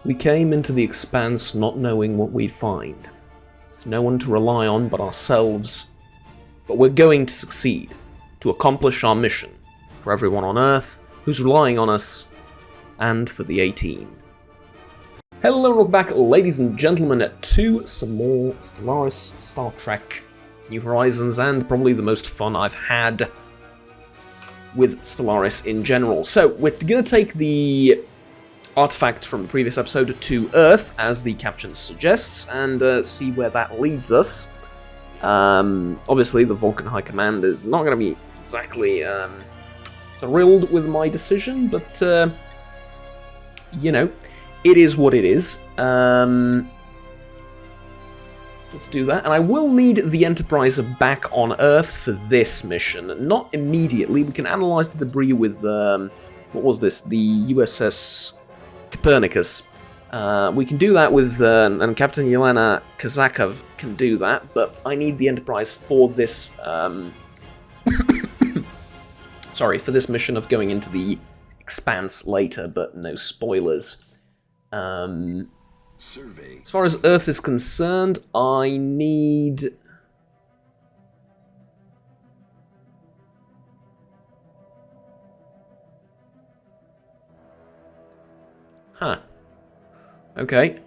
We came into the Expanse not knowing what we'd find. With no one to rely on but ourselves. But we're going to succeed, to accomplish our mission, for everyone on Earth who's relying on us, and for the 18. Hello and welcome back, ladies and gentlemen, to some more Stellaris, Star Trek, New Horizons, and probably the most fun I've had with Stellaris in general. So, we're going to take the artifact from the previous episode to Earth, as the caption suggests, and see where that leads us. Obviously, the Vulcan High Command is not going to be exactly thrilled with my decision, but, you know, it is what it is. Let's do that. And I will need the Enterprise back on Earth for this mission. Not immediately. We can analyze the debris with, what was this? The USS Copernicus. We can do that with, and Captain Yelena Kazakov can do that, but I need the Enterprise for this, sorry, for this mission of going into the Expanse later, but no spoilers. As far as Earth is concerned, I need... Huh. Okay.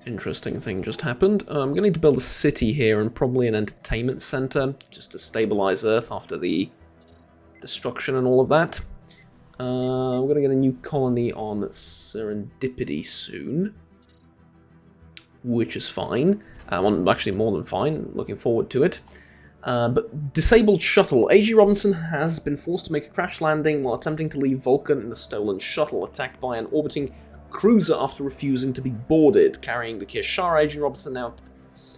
Interesting thing just happened. I'm going to need to build a city here and probably an entertainment center, just to stabilize Earth after the destruction and all of that. We're going to get a new colony on Serendipity soon, which is fine. Actually more than fine, looking forward to it. But disabled shuttle. A.G. Robinson has been forced to make a crash landing while attempting to leave Vulcan in a stolen shuttle, attacked by an orbiting cruiser after refusing to be boarded. Carrying the Kir'Shara, A.G. Robinson now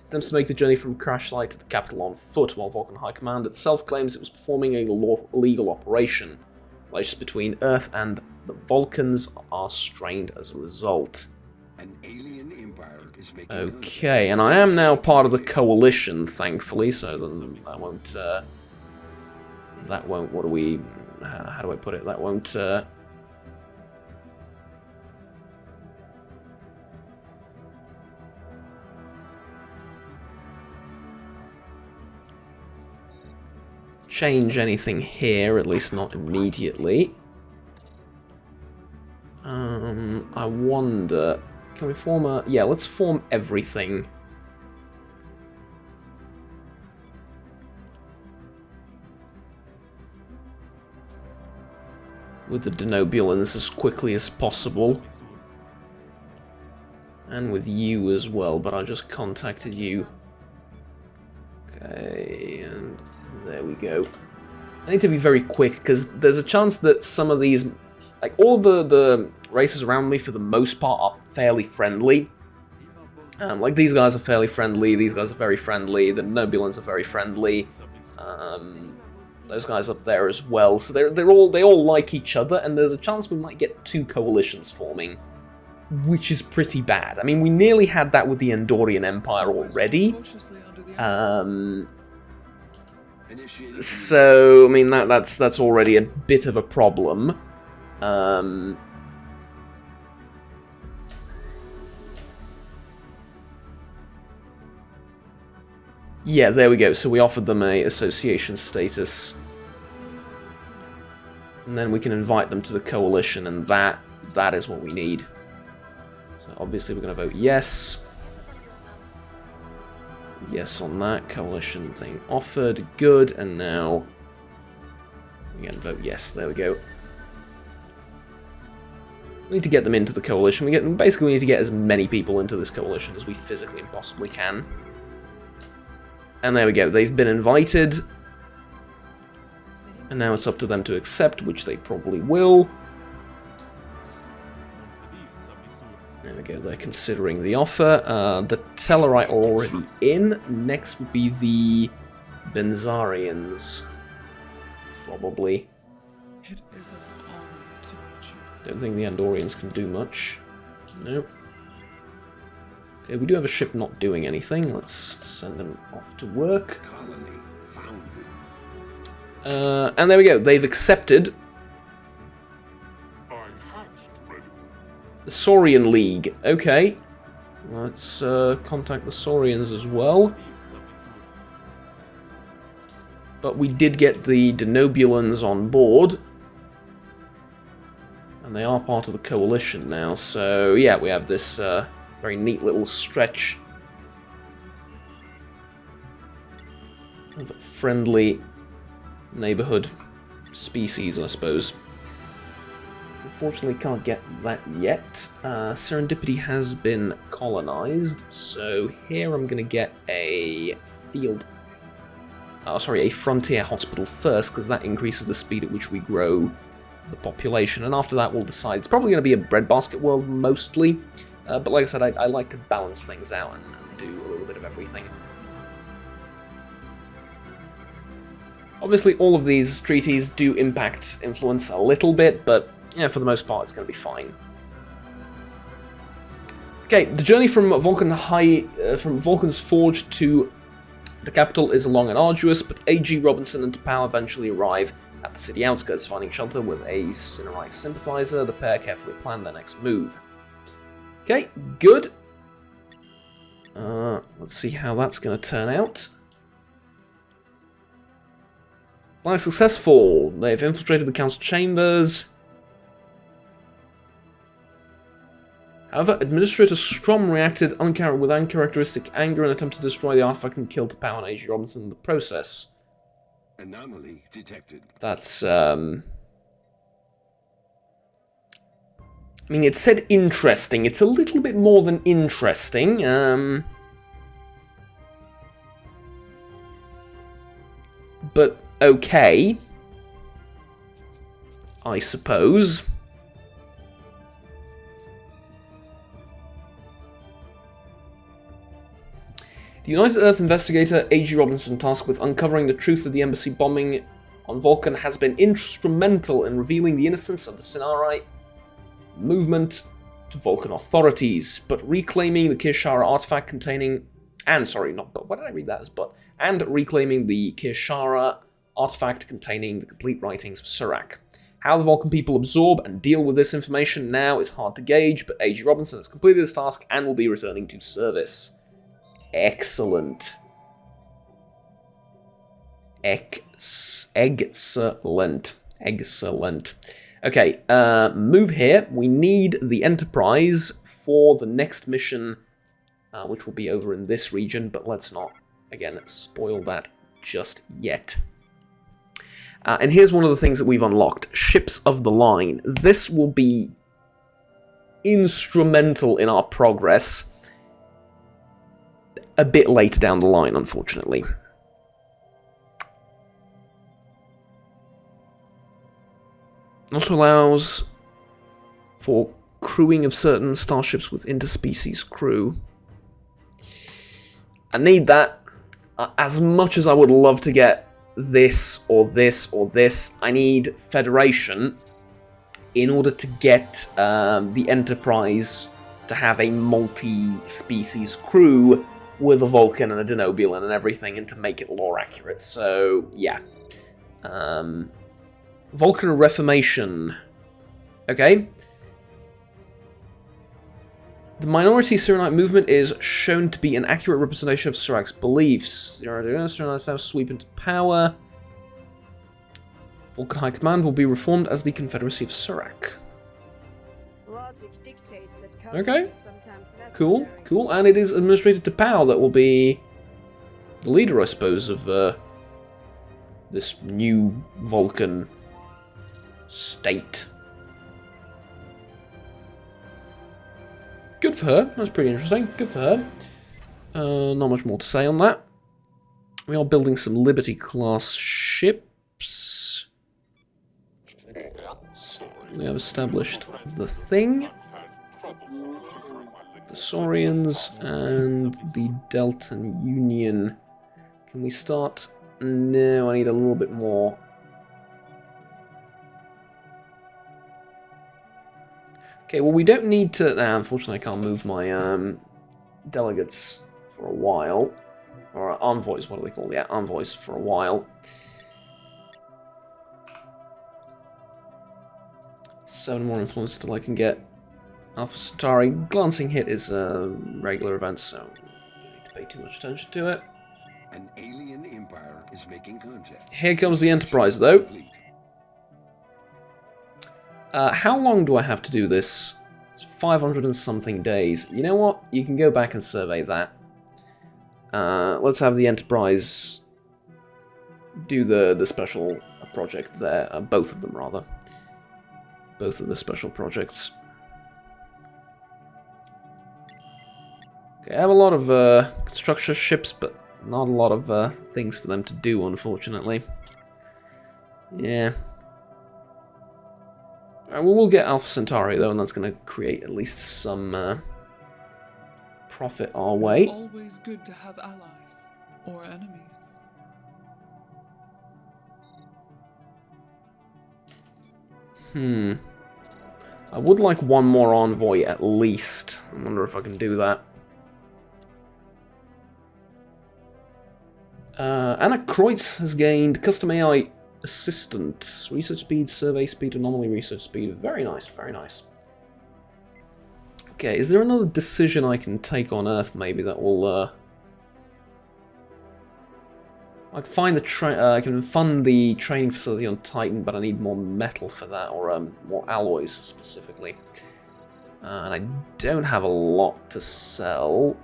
attempts to make the journey from crash site to the capital on foot, while Vulcan High Command itself claims it was performing a illegal operation. Relations between Earth and the Vulcans are strained as a result. An alien empire is making Okay, and I am now part of the coalition, thankfully, so that won't, what do we, how do I put it, that won't, change anything here, at least not immediately. I wonder, can we form a... Yeah, let's form everything. With the Denobulans as quickly as possible. And with you as well, but I just contacted you. Okay, and there we go. I need to be very quick, because there's a chance that some of these... Like, all the races around me, for the most part, are fairly friendly. Like, these guys are fairly friendly, these guys are very friendly, the Nobulans are very friendly. Those guys up there as well, so they all like each other, and there's a chance we might get two coalitions forming, which is pretty bad. I mean, we nearly had that with the Andorian Empire already. So, I mean, that's already a bit of a problem. Yeah, there we go. So we offered them a association status. And then we can invite them to the coalition, and that is what we need. So obviously we're going to vote yes. Yes on that. Coalition thing offered. Good. And now, again, vote yes. There we go. We need to get them into the coalition. Basically, we need to get as many people into this coalition as we physically and possibly can. And there we go. They've been invited. And now it's up to them to accept, which they probably will. There we go. They're considering the offer. The Tellarite are already in. Next would be the Benzarians. Probably. It is an honor to meet you. Don't think the Andorians can do much. Nope. Okay, we do have a ship not doing anything. Let's send them off to work. And there we go. They've accepted The Saurian League. Okay. Let's contact the Saurians as well. But we did get the Denobulans on board. And they are part of the coalition now. So, yeah, we have this very neat little stretch of friendly neighborhood species, I suppose. Unfortunately, can't get that yet. Serendipity has been colonized, so here I'm going to get a a frontier hospital first, because that increases the speed at which we grow the population, and after that we'll decide. It's probably going to be a breadbasket world mostly, but like I said, I like to balance things out and do a little bit of everything. Obviously, all of these treaties do impact influence a little bit, but yeah, for the most part, it's going to be fine. Okay, the journey from Vulcan's Forge to the capital is long and arduous, but A.G. Robinson and T'Pau eventually arrive at the city outskirts, finding shelter with a Sinnerite sympathizer. The pair carefully plan their next move. Okay, good. Let's see how that's going to turn out. Life successful. They've infiltrated the council chambers. However, Administrator Strom reacted with uncharacteristic anger and attempted to destroy the artifact and kill T'Pau and A.G. Robinson in the process. Anomaly detected. That's, I mean, it said interesting. It's a little bit more than interesting. But okay, I suppose. The United Earth investigator A.G. Robinson, tasked with uncovering the truth of the embassy bombing on Vulcan, has been instrumental in revealing the innocence of the Sinnerite movement to Vulcan authorities, but reclaiming the Kir'Shara artifact containing... And reclaiming the Kir'Shara artifact containing the complete writings of Surak. How the Vulcan people absorb and deal with this information now is hard to gauge, but A.G. Robinson has completed his task and will be returning to service. Excellent. Excellent. Excellent. Okay, move here. We need the Enterprise for the next mission, which will be over in this region, but let's not, again, spoil that just yet. And here's one of the things that we've unlocked. Ships of the Line. This will be instrumental in our progress a bit later down the line, unfortunately. Also allows for crewing of certain starships with interspecies crew. I need that. As much as I would love to get this or this or this, I need Federation in order to get the Enterprise to have a multi-species crew with a Vulcan and a Denobulan and everything, and to make it lore accurate. So, yeah. Vulcan Reformation. Okay. The minority Sirenite movement is shown to be an accurate representation of Surak's beliefs. The Sirenites now sweep into power. Vulcan High Command will be reformed as the Confederacy of Surak. Okay. Cool, cool. And it is Administrator T'Pau that will be the leader, I suppose, of this new Vulcan state. Good for her. That's pretty interesting. Good for her. Not much more to say on that. We are building some Liberty-class ships. We have established the Thing, the Saurians, and the Deltan Union. Can we start? No, I need a little bit more. Okay, well, we don't need to... Nah, unfortunately, I can't move my delegates for a while. Or envoys, what are they called? Yeah, envoys for a while. 7 more influence till I can get Alpha Centauri, glancing hit is a regular event, so don't need to pay too much attention to it. An alien empire is making contact. Here comes the Enterprise, though. Complete. How long do I have to do this? It's 500 and something days. You know what? You can go back and survey that. Let's have the Enterprise do the special project there. Both of them, rather. Both of the special projects. Okay, I have a lot of construction ships, but not a lot of things for them to do, unfortunately. Yeah. Alright, well, we'll get Alpha Centauri, though, and that's going to create at least some profit our way. It's always good to have allies or enemies. I would like one more envoy at least. I wonder if I can do that. Anna Kreutz has gained custom AI assistant, research speed, survey speed, anomaly research speed. Very nice, very nice. Okay, is there another decision I can take on Earth maybe that will I can find I can fund the training facility on Titan, but I need more metal for that, or more alloys specifically. And I don't have a lot to sell.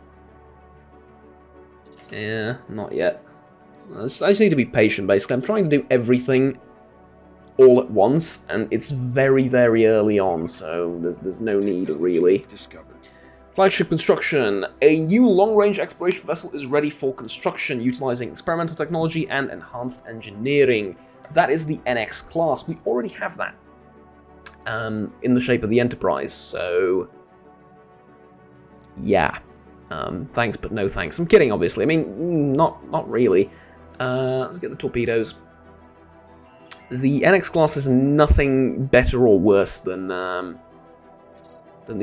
Yeah, not yet. I just need to be patient, basically. I'm trying to do everything all at once, and it's very, very early on, so there's no need, really. Discovered. Flagship construction. A new long-range exploration vessel is ready for construction, utilizing experimental technology and enhanced engineering. That is the NX class. We already have that in the shape of the Enterprise, so yeah. Thanks, but no thanks. I'm kidding, obviously. I mean, not really. Let's get the torpedoes. The NX class is nothing better or worse than the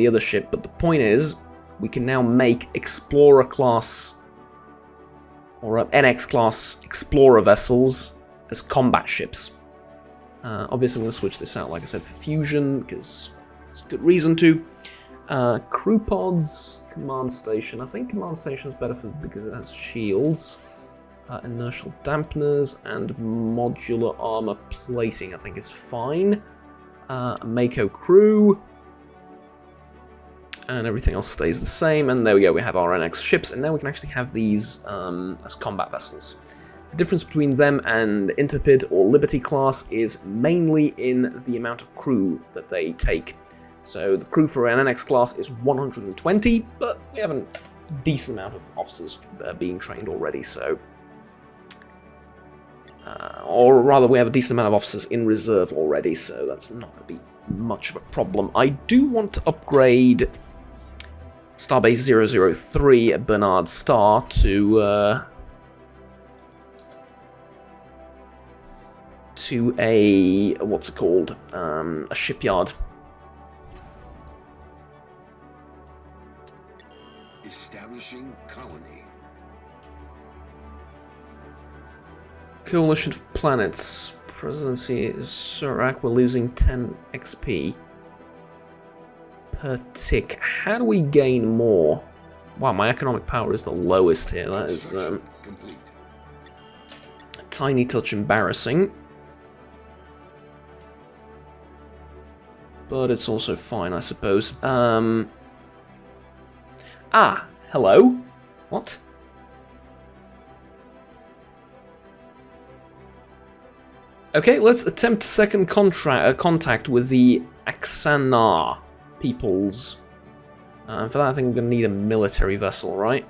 other ship, but the point is, we can now make Explorer class or NX class Explorer vessels as combat ships. Obviously, I'm going to switch this out, like I said, for fusion, because it's a good reason to. Crew pods, command station. I think command station is better because it has shields. Inertial dampeners and modular armor plating, I think is fine. Mako crew. And everything else stays the same. And there we go, we have our NX ships. And now we can actually have these as combat vessels. The difference between them and Intrepid or Liberty class is mainly in the amount of crew that they take. So the crew for an NX class is 120, but we have a decent amount of officers being trained already, so... or rather, we have a decent amount of officers in reserve already, so that's not going to be much of a problem. I do want to upgrade Starbase 003 at Bernard Star to a... what's it called? A shipyard. Establishing colony. Coalition of Planets. Presidency is Surak. We're losing 10 XP per tick. How do we gain more? Wow, my economic power is the lowest here. That is a tiny touch embarrassing. But it's also fine, I suppose. Ah, hello? What? Okay, let's attempt second contact with the Axanar peoples. For that, I think we're going to need a military vessel, right?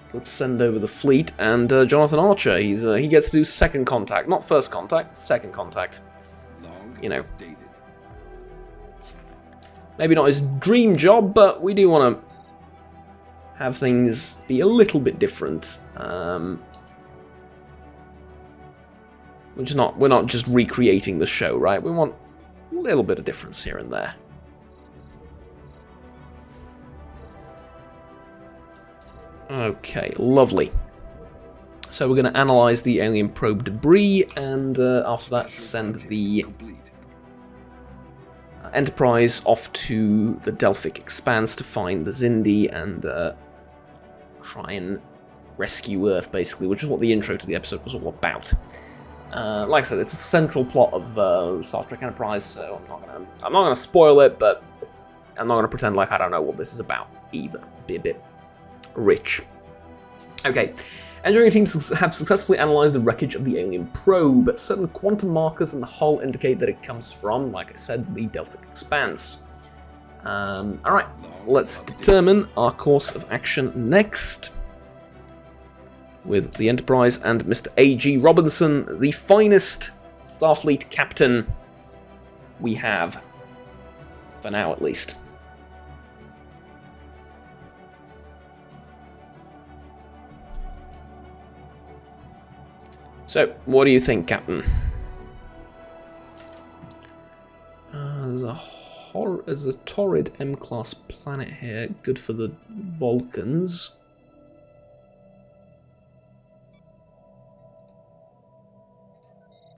So let's send over the fleet, and Jonathan Archer, he gets to do second contact. Not first contact, second contact. You know. Maybe not his dream job, but we do want to have things be a little bit different. We're not just recreating the show, right? We want a little bit of difference here and there. Okay, lovely. So we're going to analyze the alien probe debris, and after that send the Enterprise off to the Delphic Expanse to find the Zindy and try and rescue Earth, basically, which is what the intro to the episode was all about. Like I said, it's a central plot of Star Trek Enterprise, so I'm not gonna spoil it, but I'm not gonna pretend like I don't know what this is about either. Be a bit rich. Okay. Engineering teams have successfully analysed the wreckage of the alien probe. Certain quantum markers in the hull indicate that it comes from, like I said, the Delphic Expanse. Alright, let's determine our course of action next. With the Enterprise and Mr. A.G. Robinson, the finest Starfleet captain we have. For now, at least. So, what do you think, Captain? There's a torrid M-class planet here, good for the Vulcans.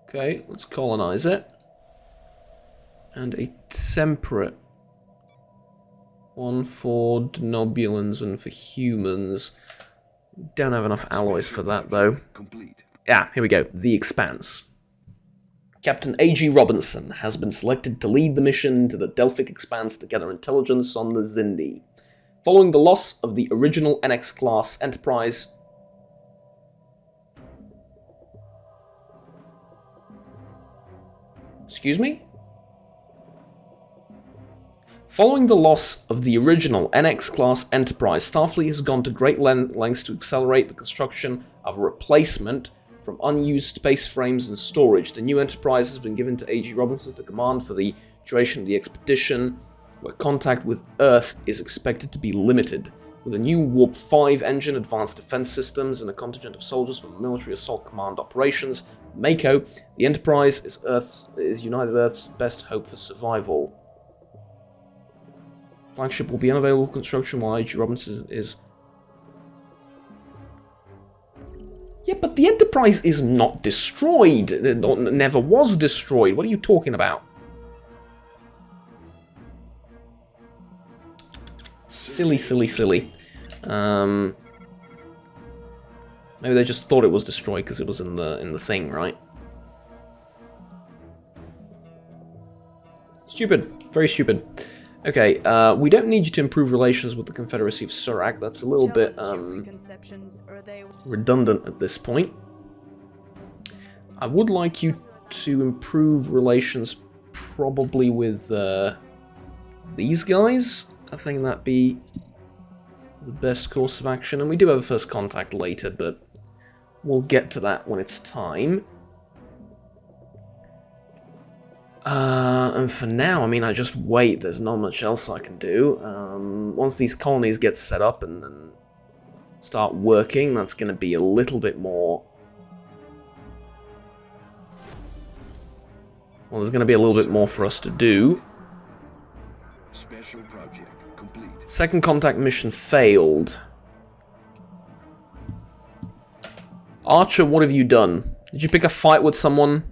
Okay, let's colonize it. And a temperate one for Denobulans and for humans. Don't have enough alloys for that, though. Complete. Yeah, here we go. The Expanse. Captain A.G. Robinson has been selected to lead the mission to the Delphic Expanse to gather intelligence on the Zindy. Following the loss of the original NX-class Enterprise... Excuse me? Following the loss of the original NX-class Enterprise, Starfleet has gone to great lengths to accelerate the construction of a replacement from unused space frames and storage. The new Enterprise has been given to A.G. Robinson to command for the duration of the expedition, where contact with Earth is expected to be limited. With a new Warp 5 engine, advanced defense systems, and a contingent of soldiers from Military Assault Command Operations, MACO, the Enterprise is United Earth's best hope for survival. Flagship will be unavailable for construction while A.G. Robinson is... Yeah, but the Enterprise is not destroyed. It never was destroyed. What are you talking about? Silly, silly, silly. Maybe they just thought it was destroyed because it was in the thing, right? Stupid. Very stupid. Okay, we don't need you to improve relations with the Confederacy of Surak. That's a little bit redundant at this point. I would like you to improve relations probably with these guys. I think that'd be the best course of action. And we do have a first contact later, but we'll get to that when it's time. And for now, I mean, I just wait. There's not much else I can do. Once these colonies get set up and start working, that's going to be a little bit more... Well, there's going to be a little bit more for us to do. Special project complete. Second contact mission failed. Archer, what have you done? Did you pick a fight with someone?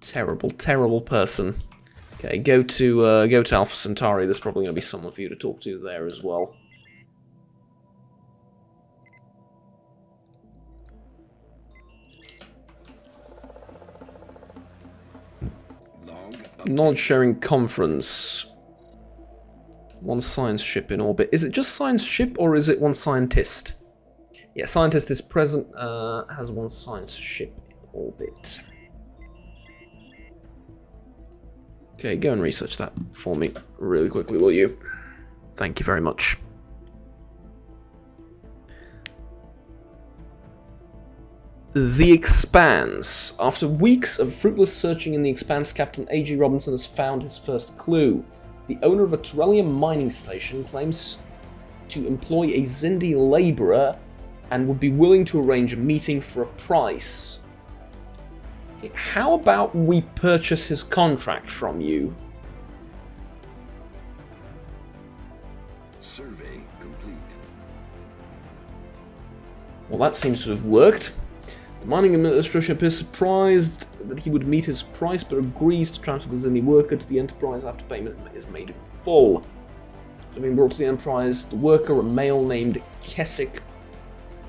Terrible, terrible person. Okay, go to Alpha Centauri. There's probably going to be someone for you to talk to there as well. Knowledge sharing conference. One science ship in orbit. Is it just science ship or is it one scientist? Yeah, scientist is present. Has one science ship in orbit. Okay, go and research that for me really quickly, will you? Thank you very much. The Expanse. After weeks of fruitless searching in the Expanse, Captain A.G. Robinson has found his first clue. The owner of a Terrellium mining station claims to employ a Zindy laborer and would be willing to arrange a meeting for a price. How about we purchase his contract from you? Survey complete. Well, that seems to have worked. The mining administration appears surprised that he would meet his price, but agrees to transfer the Zindy worker to the Enterprise after payment is made in full. Having brought to the Enterprise, the worker, a male named Keswick,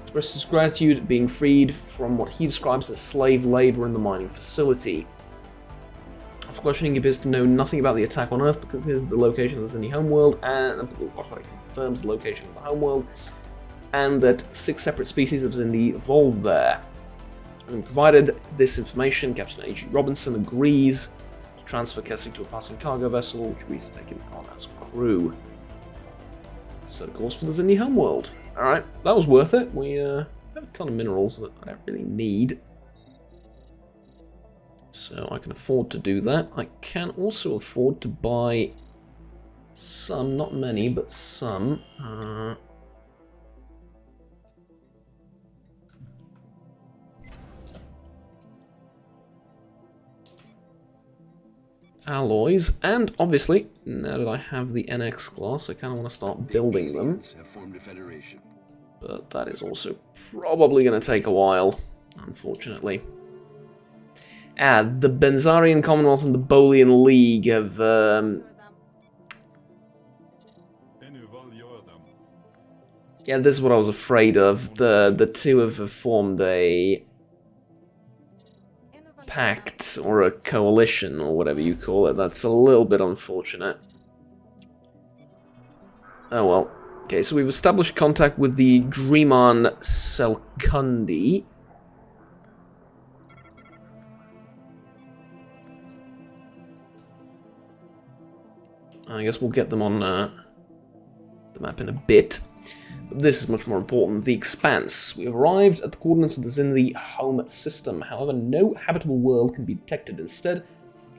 expresses his gratitude at being freed from what he describes as slave labor in the mining facility. After questioning, he appears to know nothing about the attack on Earth, but confirms the location of the Zindy homeworld, and confirms the location of the homeworld, and that 6 separate species of Zindy evolved there. Having provided this information, Captain A.G. Robinson agrees to transfer Keswick to a passing cargo vessel, which agrees to take him on as crew. So, of course, for the Zindy homeworld. Alright, that was worth it. We have a ton of minerals that I don't really need. So I can afford to do that. I can also afford to buy some, not many, but some. Alloys, and obviously, now that I have the NX class, I kind of want to start building them. But that is also probably going to take a while, unfortunately. The Benzarian Commonwealth and the Bolian League have... Yeah, this is what I was afraid of. The two have formed a pact, or a coalition, or whatever you call it. That's a little bit unfortunate. Oh well. Okay, so we've established contact with the Dreamon Selkundi. I guess we'll get them on the map in a bit. But this is much more important. The Expanse. We have arrived at the coordinates of the Zindy home system. However, no habitable world can be detected. Instead,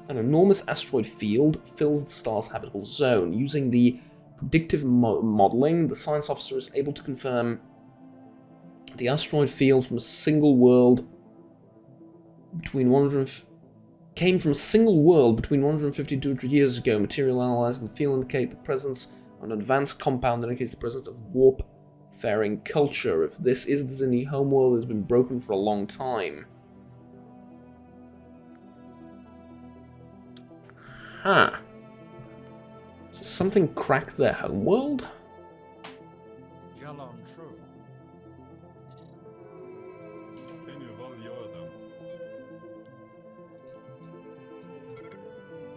an enormous asteroid field fills the star's habitable zone. Using the predictive modeling, the science officer is able to confirm the asteroid field from a single world came from a single world between 150 to 200 years ago. Material analyzed in the field indicate the presence of an advanced compound that indicates the presence of warp-faring culture. If this is the Zindy homeworld, it has been broken for a long time. Huh. So something cracked their homeworld?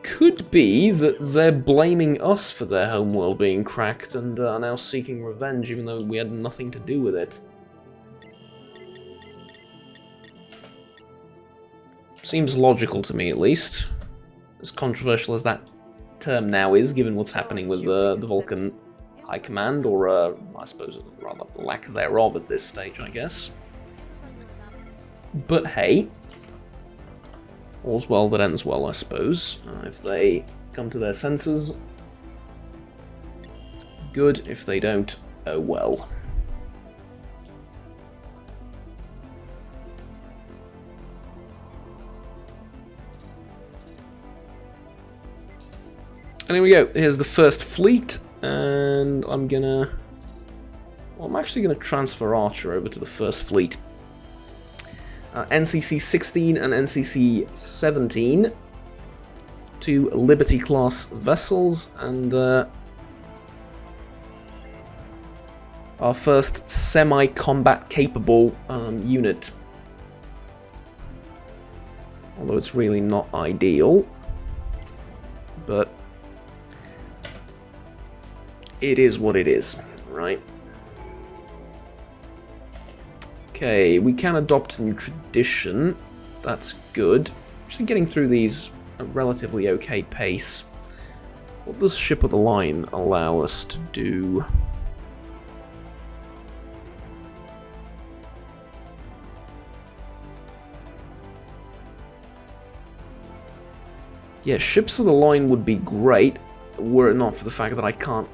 Could be that they're blaming us for their homeworld being cracked and are now seeking revenge, even though we had nothing to do with it. Seems logical to me, at least. As controversial as that term now is, given what's happening with the Vulcan High Command, or I suppose rather lack thereof at this stage, I guess. But hey, all's well that ends well, I suppose. If they come to their senses, good. If they don't, oh well. And here we go. Here's the first fleet, and I'm actually gonna transfer Archer over to the first fleet. NCC 16 and NCC 17, 2 Liberty class vessels, and our first semi-combat capable unit. Although it's really not ideal, but it is what it is, right? Okay, we can adopt a new tradition. That's good. Actually getting through these at a relatively okay pace. What does Ship of the Line allow us to do? Yeah, Ships of the Line would be great, were it not for the fact that I can't...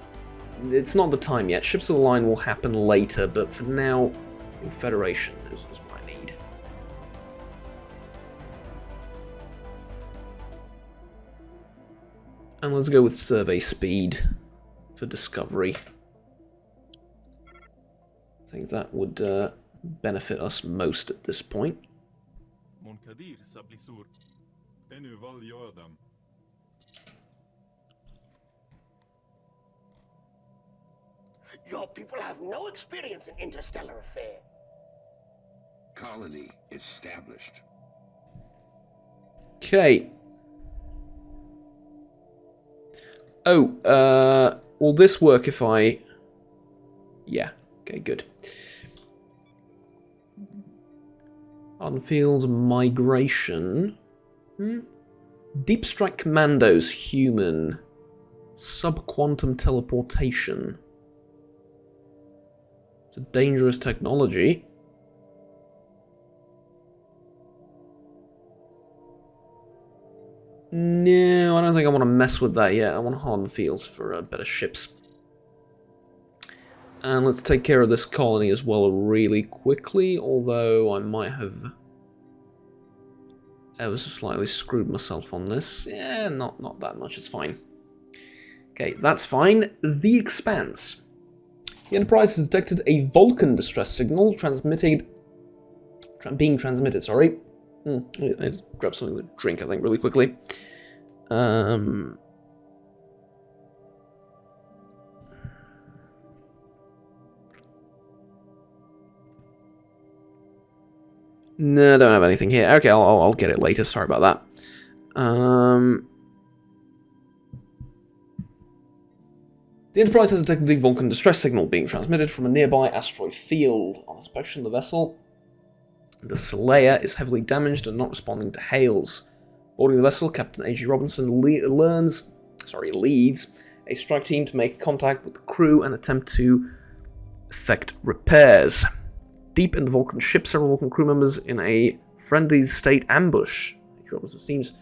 It's not the time yet. Ships of the Line will happen later, but for now... Federation is what I need. And let's go with survey speed for discovery. I think that would benefit us most at this point. Your people have no experience in interstellar affairs. Colony established. Okay. Oh, will this work if I... Yeah, okay, good. Unfield migration. Deep strike commandos, human. Subquantum teleportation. It's a dangerous technology. No, I don't think I want to mess with that yet. I want hardened fields for better ships. And let's take care of this colony as well really quickly, although I might have ever so slightly screwed myself on this. Yeah, not that much, it's fine. Okay, that's fine. The Expanse. The Enterprise has detected a Vulcan distress signal being transmitted, sorry. I grab something to drink, I think, really quickly. No, I don't have anything here. Okay, I'll get it later. Sorry about that. The Enterprise has detected the Vulcan distress signal being transmitted from a nearby asteroid field. On inspection of the vessel, the Slayer is heavily damaged and not responding to hails. Boarding the vessel, Captain A.G. Robinson leads a strike team to make contact with the crew and attempt to effect repairs. Deep in the Vulcan ship, several Vulcan crew members in a friendly state ambush. A.G. Robinson seems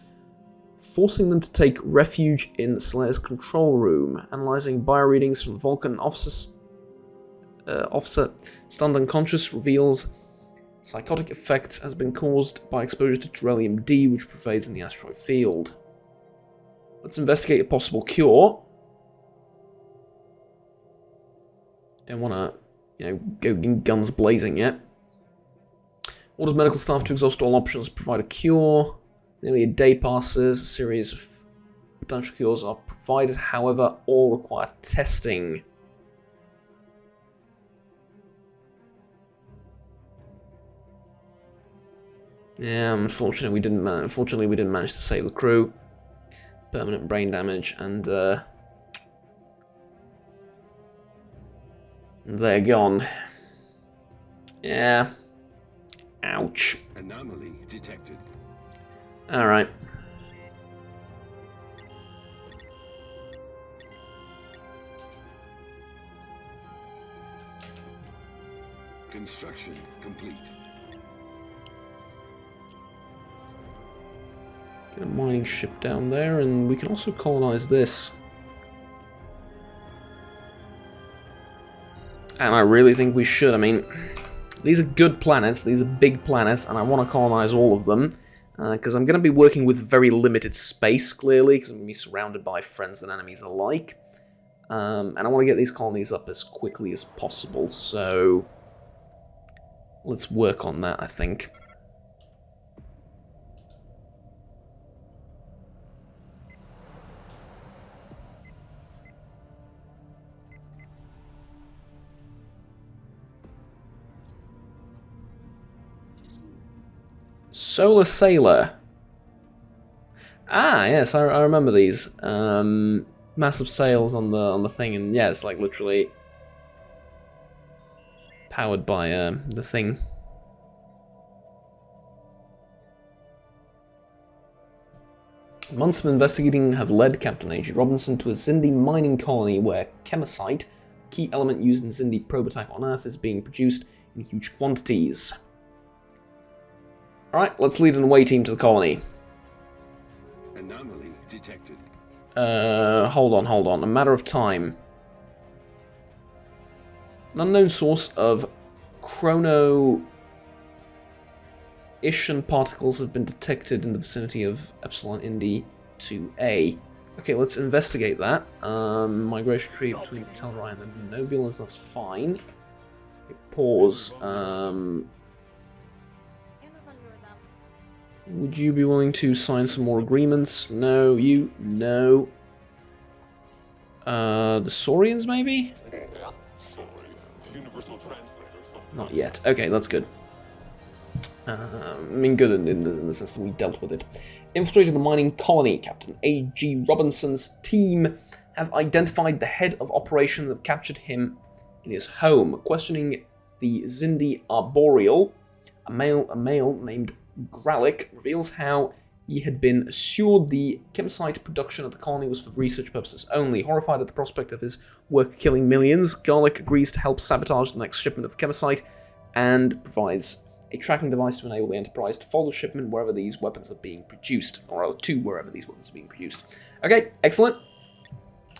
forcing them to take refuge in the Slayer's control room. Analyzing bioreadings from the Vulcan officer stunned unconscious, reveals psychotic effect has been caused by exposure to Terrelium-D, which pervades in the asteroid field. Let's investigate a possible cure. Don't want to, go guns blazing yet. Orders medical staff to exhaust all options, provide a cure. Nearly a day passes, a series of potential cures are provided, however, all require testing. Yeah, unfortunately we didn't manage to save the crew. Permanent brain damage, and they're gone. Yeah. Ouch. Anomaly detected. Alright. Construction complete. Get a mining ship down there, and we can also colonize this. And I really think we should. I mean, these are good planets, these are big planets, and I want to colonize all of them. Because I'm going to be working with very limited space, clearly, because I'm going to be surrounded by friends and enemies alike. And I want to get these colonies up as quickly as possible, so let's work on that, I think. Solar Sailor. Ah, yes, I remember these. Massive sails on the thing, and yeah, it's like literally powered by the thing. Months of investigating have led Captain A.G. Robinson to a Zindy mining colony where chemisite, a key element used in Zindy probe attack on Earth, is being produced in huge quantities. Alright, let's lead an away team to the colony. Anomaly detected. Hold on. A matter of time. An unknown source of chrono-Ishan particles have been detected in the vicinity of Epsilon Indi 2A. Okay, let's investigate that. Migration tree between Telrai and the Nobulas, that's fine. Okay, pause. Would you be willing to sign some more agreements? No, you... No. The Saurians, maybe? Not yet. Okay, that's good. I mean, good in the sense that we dealt with it. Infiltrated the mining colony. Captain A.G. Robinson's team have identified the head of operations that captured him in his home. Questioning the Zindy Arboreal, a male named Gralic reveals how he had been assured the chemicide production of the colony was for research purposes only. Horrified at the prospect of his work killing millions, Garlic agrees to help sabotage the next shipment of chemicide and provides a tracking device to enable the Enterprise to follow the shipment wherever these weapons are being produced, or to wherever these weapons are being produced. Okay, excellent.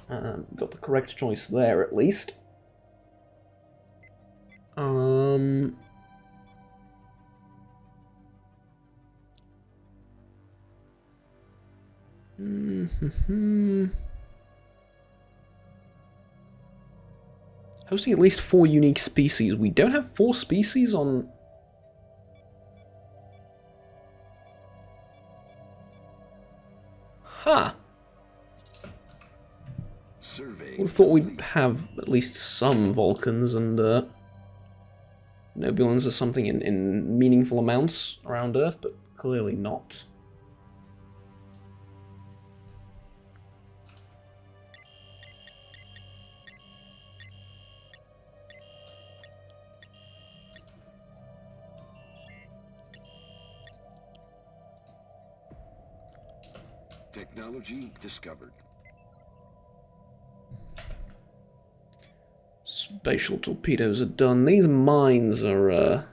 Got the correct choice there, at least. Hosting at least 4 unique species. We don't have 4 species on... Huh. Would have thought we'd have at least some Vulcans and Nobulans or something in meaningful amounts around Earth, but clearly not. Technology discovered. Spatial torpedoes are done. These mines are a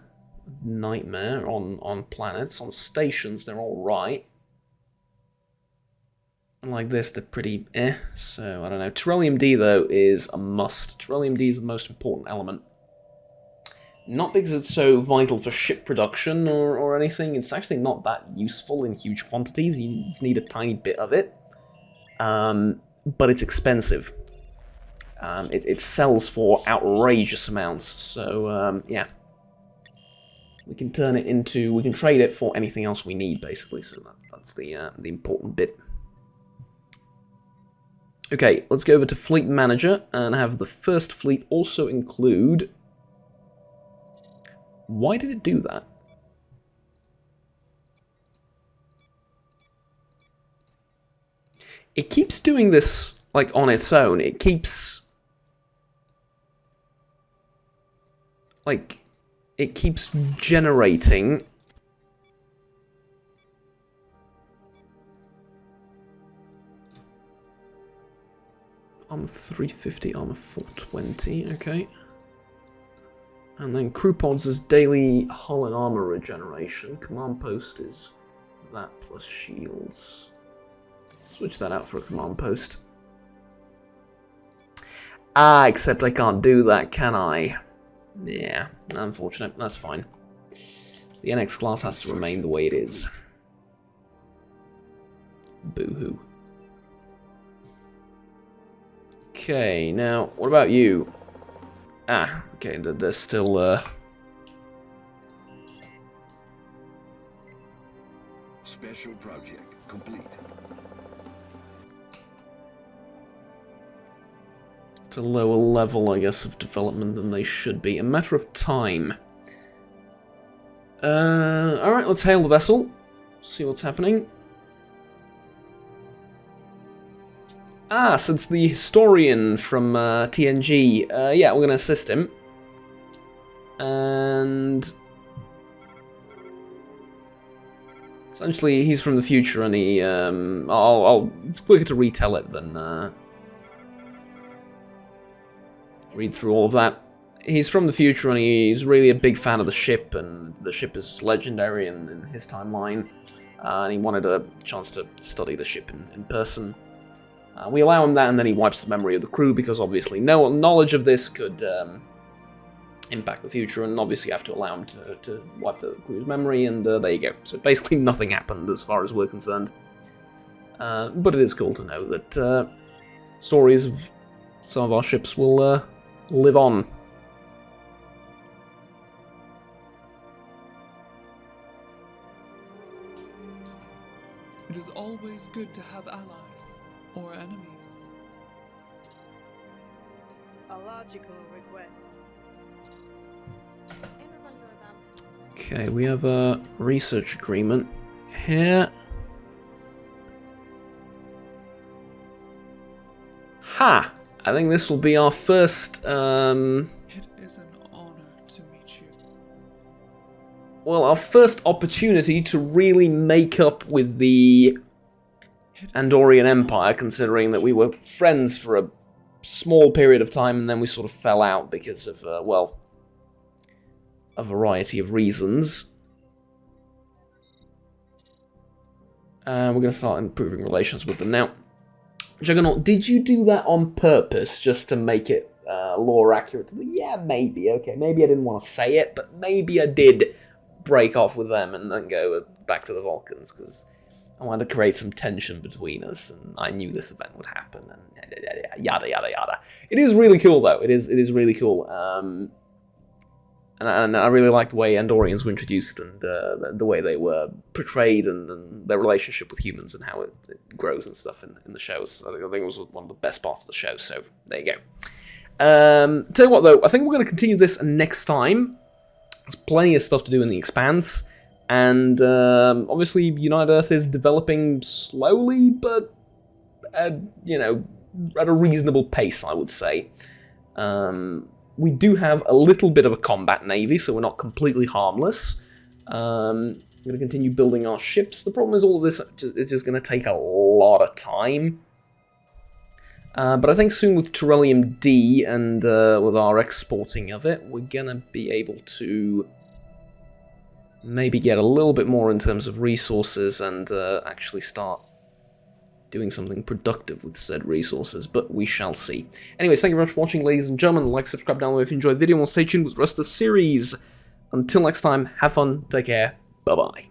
nightmare on planets. On stations, they're alright. Like this, they're pretty so I don't know. Terrelium D, though, is a must. Terrelium D is the most important element. Not because it's so vital for ship production or anything. It's actually not that useful in huge quantities. You just need a tiny bit of it. But it's expensive. It sells for outrageous amounts. So, yeah. We can turn it into... We can trade it for anything else we need, basically. So that's the important bit. Okay, let's go over to Fleet Manager and have the first fleet also include... Why did it do that? It keeps doing this, like, on its own. It keeps... Like, it keeps generating... Armor 350, armor 420, okay. And then crew pods is daily hull and armor regeneration. Command post is that plus shields. Switch that out for a command post. Ah, except I can't do that, can I? Yeah, unfortunate. That's fine. The NX class has to remain the way it is. Boo-hoo. Okay, now, what about you? Ah, okay, there's still, Special project complete. it's a lower level, I guess, of development than they should be. A matter of time. Alright, let's hail the vessel. See what's happening. Ah, so it's the historian from TNG. Yeah, we're going to assist him. And... essentially, he's from the future, and he... it's quicker to retell it than... read through all of that. He's from the future, and he's really a big fan of the ship, and the ship is legendary in his timeline. And he wanted a chance to study the ship in person. We allow him that, and then he wipes the memory of the crew, because obviously no knowledge of this could impact the future, and obviously you have to allow him to wipe the crew's memory, and there you go. So basically nothing happened as far as we're concerned. But it is cool to know that stories of some of our ships will live on. It is always good to have allies or enemies. A logical request. Okay, we have a research agreement here. Ha! I think this will be our first, It is an honor to meet you. well, our first opportunity to really make up with the Andorian Empire, considering that we were friends for a small period of time and then we sort of fell out because of, well, a variety of reasons. We're going to start improving relations with them now. Juggernaut, did you do that on purpose, just to make it lore accurate? Yeah, maybe. Okay, maybe I didn't want to say it, but maybe I did break off with them and then go back to the Vulcans, because I wanted to create some tension between us, and I knew this event would happen, and yada, yada, yada. It is really cool, though. It is really cool. And I really like the way Andorians were introduced and the way they were portrayed and their relationship with humans and how it grows and stuff in the shows. I think it was one of the best parts of the show, so there you go. Tell you what, though, I think we're going to continue this next time. There's plenty of stuff to do in the Expanse, and obviously United Earth is developing slowly, but, you know, at a reasonable pace, I would say. We do have a little bit of a combat navy, so we're not completely harmless. We're going to continue building our ships. The problem is all of this is just going to take a lot of time. But I think soon with Terrellium D and with our exporting of it, we're going to be able to maybe get a little bit more in terms of resources and actually start doing something productive with said resources, but we shall see. Anyways, thank you very much for watching, ladies and gentlemen. Like, subscribe down below if you enjoyed the video, and we'll stay tuned with the rest of the series. Until next time, have fun, take care, bye-bye.